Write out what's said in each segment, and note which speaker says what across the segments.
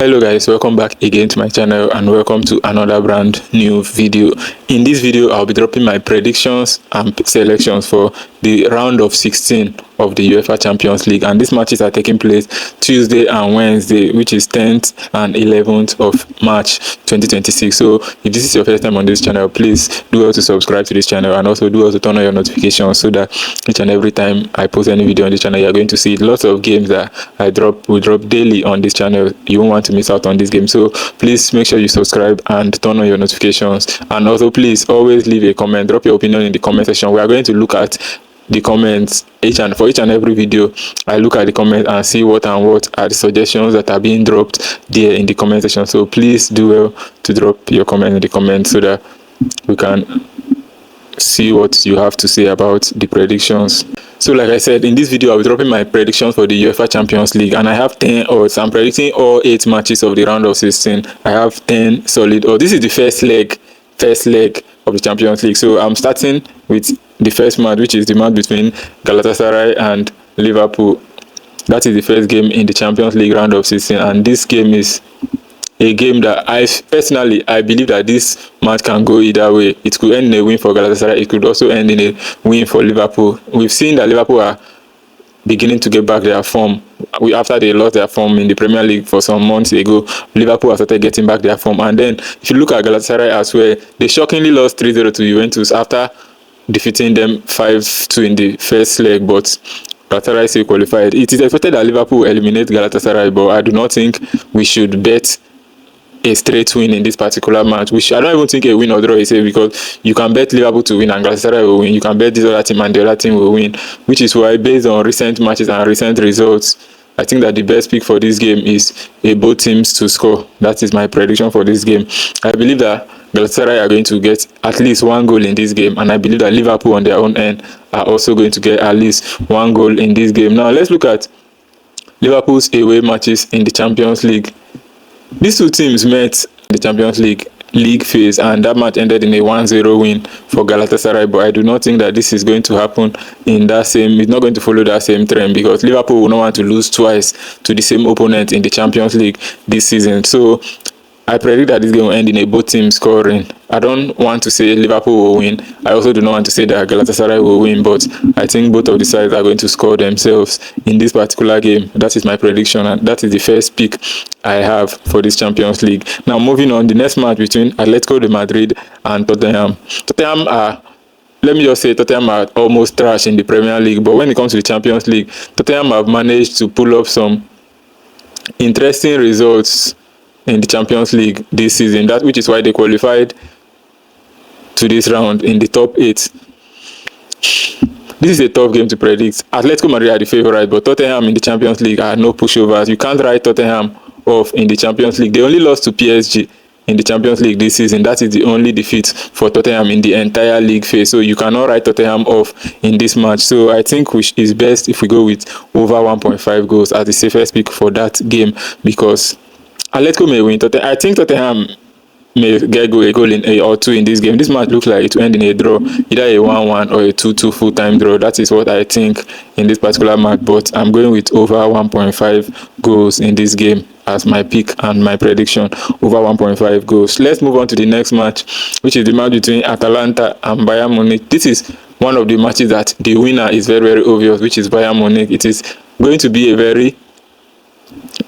Speaker 1: Hello guys, welcome back again to my channel and welcome to another brand new video. In this video I'll be dropping my predictions and selections for the round of 16 of the UEFA Champions League, and these matches are taking place Tuesday and Wednesday, which is 10th and 11th of March 2026. So if this is your first time on this channel, please do well to subscribe to this channel and also do well to turn on your notifications so that each and every time I post any video on this channel, you're going to see lots of games that will drop daily on this channel. You won't want to miss out on this game, so please make sure you subscribe and turn on your notifications. And also please always leave a comment, drop your opinion in the comment section. We are going to look at the comments for each and every video. I look at the comments and see what are the suggestions that are being dropped there in the comment section. So please do well to drop your comment in the comments so that we can see what you have to say about the predictions. So like I said, in this video I'll be dropping my predictions for the UEFA Champions League, and I have 10 odds. I'm predicting all 8 matches of the round of 16. I have 10 solid odds. This is the first leg of the Champions League. So I'm starting with the first match, which is the match between Galatasaray and Liverpool. That is the first game in the Champions League round of 16, and this game is a game that I believe that this match can go either way. It could end in a win for Galatasaray. It could also end in a win for Liverpool. We've seen that Liverpool are beginning to get back their form. After they lost their form in the Premier League for some months ago, Liverpool have started getting back their form. And then if you look at Galatasaray as well, they shockingly lost 3-0 to Juventus after defeating them 5-2 in the first leg, but Galatasaray still qualified. It is expected that Liverpool will eliminate Galatasaray, but I do not think we should bet a straight win in this particular match. I don't even think a win or draw is safe, because you can bet Liverpool to win and Galatasaray will win. You can bet this other team and the other team will win, which is why, based on recent matches and recent results, I think that the best pick for this game is both teams to score. That is my prediction for this game. I believe that Galatasaray are going to get at least 1 goal in this game, and I believe that Liverpool on their own end are also going to get at least 1 goal in this game. Now let's look at Liverpool's away matches in the Champions League. These two teams met in the Champions League phase, and that match ended in a 1-0 win for Galatasaray. But I do not think that this is going to happen in that same. It's not going to follow that same trend, because Liverpool will not want to lose twice to the same opponent in the Champions League this season. So I predict that this game will end in a both teams scoring. I don't want to say Liverpool will win. I also do not want to say that Galatasaray will win, but I think both of the sides are going to score themselves in this particular game. That is my prediction, and that is the first pick I have for this Champions League. Now moving on, the next match between Atletico de Madrid and Tottenham. Tottenham are almost trash in the Premier League, but when it comes to the Champions League, Tottenham have managed to pull up some interesting results in the Champions League this season, which is why they qualified to this round in the top 8. This is a tough game to predict. Atletico Madrid are the favourite, but Tottenham in the Champions League are no pushovers. You can't write Tottenham off in the Champions League. They only lost to PSG in the Champions League this season. That is the only defeat for Tottenham in the entire league phase. So you cannot write Tottenham off in this match. So I think it's best if we go with over 1.5 goals as the safest pick for that game, because Atletico may win. I think Tottenham may get a goal or 2 in this game. This match looks like it will end in a draw, either a 1-1 or a 2-2 full-time draw. That is what I think in this particular match, but I'm going with over 1.5 goals in this game as my pick and my prediction, over 1.5 goals. Let's move on to the next match, which is the match between Atalanta and Bayern Munich. This is one of the matches that the winner is very, very obvious, which is Bayern Munich. It is going to be a very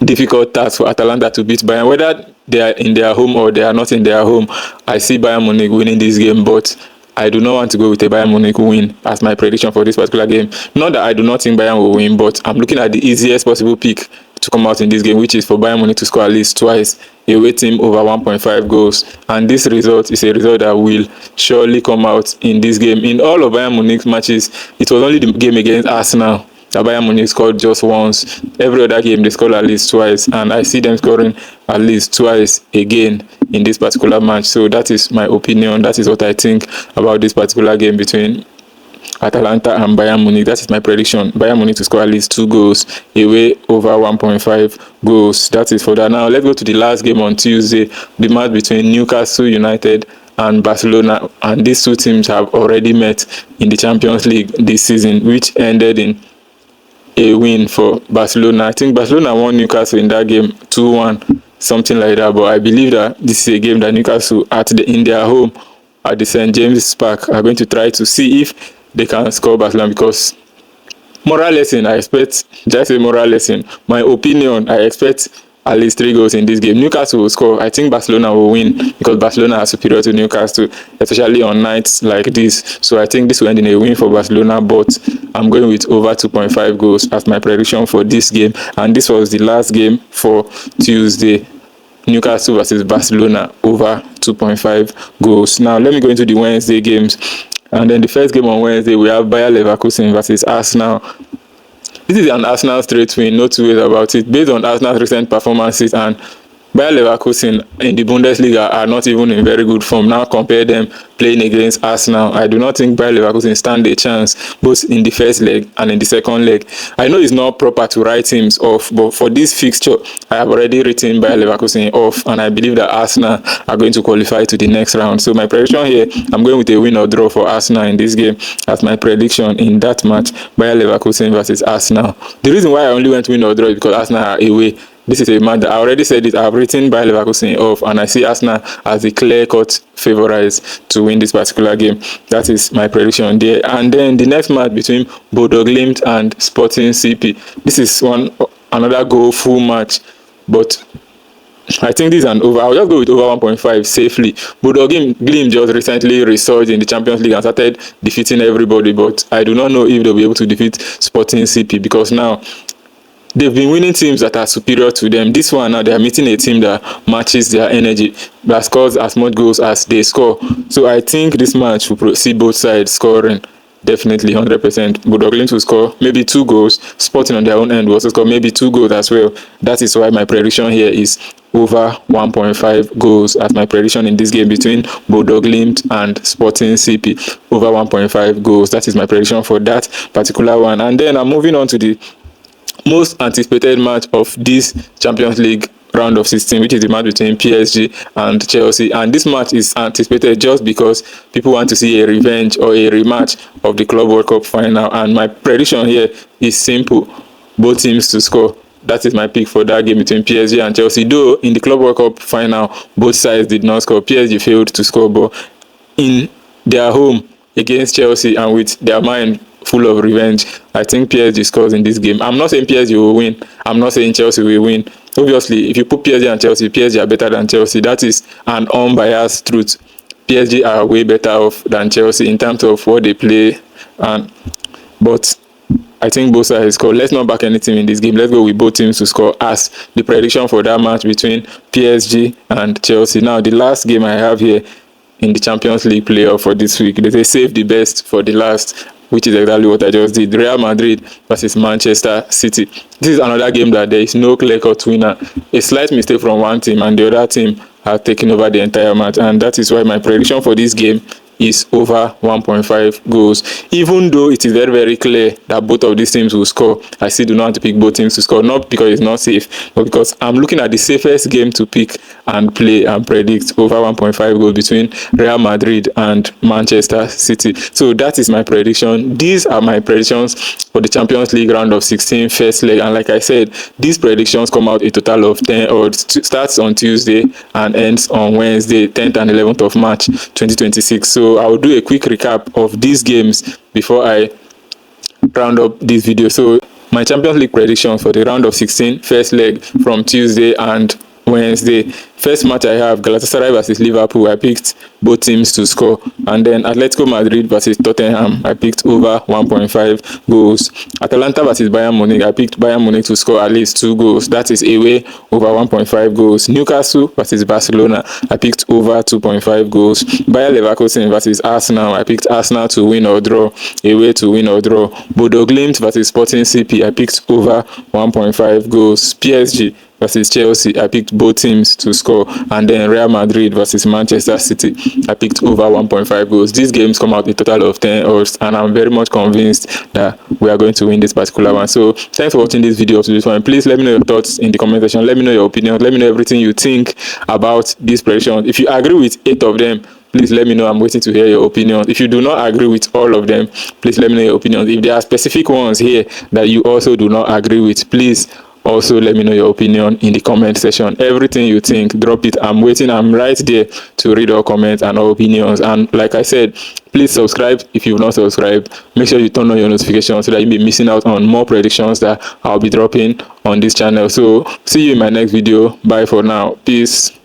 Speaker 1: difficult task for Atalanta to beat Bayern, whether they are in their home or they are not in their home. I see Bayern Munich winning this game, but I do not want to go with a Bayern Munich win as my prediction for this particular game. Not that I do not think Bayern will win, but I'm looking at the easiest possible pick to come out in this game, which is for Bayern Munich to score at least twice, away team over 1.5 goals. And this result is a result that will surely come out in this game. In all of Bayern Munich's matches, it was only the game against Arsenal that Bayern Munich scored just once. Every other game they scored at least twice, and I see them scoring at least twice again in this particular match. So that is my opinion. That is what I think about this particular game between Atalanta and Bayern Munich. That is my prediction. Bayern Munich to score at least 2 goals, away over 1.5 goals. That is for that. Now let's go to the last game on Tuesday, the match between Newcastle United and Barcelona, and these two teams have already met in the Champions League this season, which ended in a win for Barcelona. I think Barcelona won Newcastle in that game 2-1. something like that. But I believe that this is a game that Newcastle in their home at the St. James Park are going to try to see if they can score Barcelona, because moral lesson, I expect, just a moral lesson, my opinion, I expect at least 3 goals in this game. Newcastle will score. I think Barcelona will win because Barcelona are superior to Newcastle, especially on nights like this. So I think this will end in a win for Barcelona, but I'm going with over 2.5 goals as my prediction for this game. And this was the last game for Tuesday. Newcastle versus Barcelona, over 2.5 goals. Now let me go into the Wednesday games. And then the first game on Wednesday, we have Bayer Leverkusen versus Arsenal. This is an Arsenal straight win, no two ways about it. Based on Arsenal's recent performances, and Bayer Leverkusen in the Bundesliga are not even in very good form. Now compare them playing against Arsenal. I do not think Bayer Leverkusen stand a chance, both in the first leg and in the second leg. I know it's not proper to write teams off, but for this fixture, I have already written Bayer Leverkusen off, and I believe that Arsenal are going to qualify to the next round. So my prediction here, I'm going with a win or draw for Arsenal in this game as my prediction in that match, Bayer Leverkusen versus Arsenal. The reason why I only went win or draw is because Arsenal are away. This is a match that I already said it. I've written Bayer Leverkusen off, and I see Arsenal as the clear-cut favourites to win this particular game. That is my prediction there. And then the next match between Bodoe Glimt and Sporting CP. This is another goal-full match, but I think this is an over. I'll just go with over 1.5 safely. Bodoe Glimt just recently resurged in the Champions League and started defeating everybody, but I do not know if they'll be able to defeat Sporting CP, because now they've been winning teams that are superior to them. This one now, they are meeting a team that matches their energy, that scores as much goals as they score. So I think this match will see both sides scoring. Definitely 100%. Bodoe Glimt will score maybe 2 goals. Sporting on their own end will also score maybe 2 goals as well. That is why my prediction here is over 1.5 goals as my prediction in this game between Bodoe Glimt and Sporting CP. Over 1.5 goals. That is my prediction for that particular one. And then I'm moving on to the most anticipated match of this Champions League round of 16, which is the match between PSG and Chelsea. And this match is anticipated just because people want to see a revenge or a rematch of the Club World Cup final. And my prediction here is simple: both teams to score. That is my pick for that game between PSG and Chelsea. Though in the Club World Cup final, both sides did not score. PSG failed to score, but in their home against Chelsea and with their mind full of revenge, I think PSG scores in this game. I'm not saying PSG will win. I'm not saying Chelsea will win. Obviously, if you put PSG and Chelsea, PSG are better than Chelsea. That is an unbiased truth. PSG are way better off than Chelsea in terms of what they play. But I think both sides score. Let's not back any team in this game. Let's go with both teams to score as the prediction for that match between PSG and Chelsea. Now, the last game I have here in the Champions League playoff for this week, they say save the best for the last, which is exactly what I just did. Real Madrid versus Manchester City. This is another game that there is no clear-cut winner. A slight mistake from one team and the other team have taken over the entire match, and that is why my prediction for this game is over 1.5 goals. Even though it is very, very clear that both of these teams will score, I still do not want to pick both teams to score, not because it's not safe, but because I'm looking at the safest game to pick and play and predict over 1.5 goals between Real Madrid and Manchester City. So that is my prediction. These are my predictions for the Champions League round of 16 first leg, and like I said, these predictions come out a total of 10 odds. Starts on Tuesday and ends on Wednesday, 10th and 11th of March 2026. So I will do a quick recap of these games before I round up this video. So my Champions League predictions for the round of 16 first leg from Tuesday and Wednesday. First match I have Galatasaray versus Liverpool. I picked both teams to score. And then Atletico Madrid versus Tottenham. I picked over 1.5 goals. Atalanta versus Bayern Munich. I picked Bayern Munich to score at least 2 goals. That is away, over 1.5 goals. Newcastle versus Barcelona. I picked over 2.5 goals. Bayer Leverkusen versus Arsenal. I picked Arsenal to win or draw. Away to win or draw. Bodoe Glimt versus Sporting CP. I picked over 1.5 goals. PSG versus Chelsea, I picked both teams to score. And then Real Madrid versus Manchester City, I picked over 1.5 goals. These games come out a total of 10 odds, and I'm very much convinced that we are going to win this particular one. So thanks for watching this video up to this point. Please let me know your thoughts in the comment section. Let me know your opinion. Let me know everything you think about this prediction. If you agree with 8 of them, please let me know. I'm waiting to hear your opinion. If you do not agree with all of them, please let me know your opinion. If there are specific ones here that you also do not agree with, please Also, let me know your opinion in the comment section. Everything you think, drop it. I'm waiting. I'm right there to read all comments and all opinions. And like I said, please subscribe if you've not subscribed. Make sure you turn on your notifications so that you'll be missing out on more predictions that I'll be dropping on this channel. So see you in my next video. Bye for now. Peace.